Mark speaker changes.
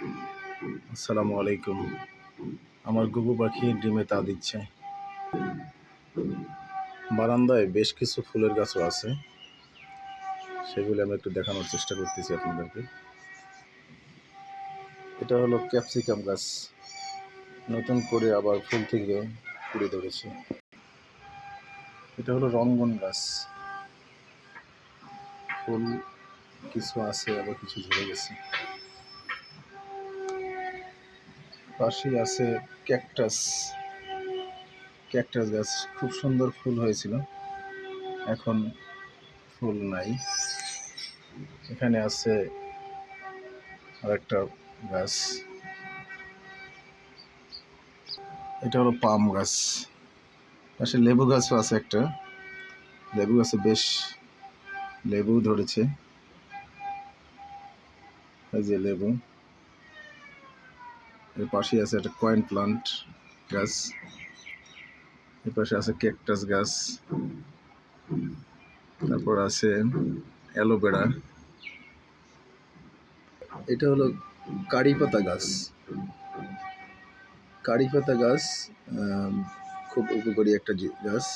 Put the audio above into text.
Speaker 1: আসসালামু আলাইকুম। আমার ঘুঘু পাখি ডিমে তা দিচ্ছে। বারান্দায় বেশ কিছু ফুলের গাছও আছে, সেগুলি আমি একটু দেখানোর চেষ্টা করতেছি আপনাদেরকে। এটা হলো ক্যাপসিকাম গাছ, নতুন করে আবার ফুল থেকে কুড়ে ধরেছে। এটা হলো রঙ্গন গাছ, ফুল কিছু আছে আবার কিছু ঝরে গেছে। পাশেই আছে ক্যাকটাস, ক্যাকটাস গাছ, খুব সুন্দর ফুল হয়েছিল, এখন ফুল নাই। এখানে আছে আরেকটা গাছ, এটা হলো পাম গাছ। পাশে লেবু গাছও আছে একটা, লেবু গাছে বেশ লেবু ধরেছে, এই যে লেবু। এর পাশে আছে একটা কয়েন প্লান্ট গাছ, এর পাশে আছে ক্যাকটাস গাছ, তারপর আছে অ্যালোভেরা। এটা হলো কারি পাতা গাছ। কারি পাতা গাছ খুব উপকারী একটা গাছ।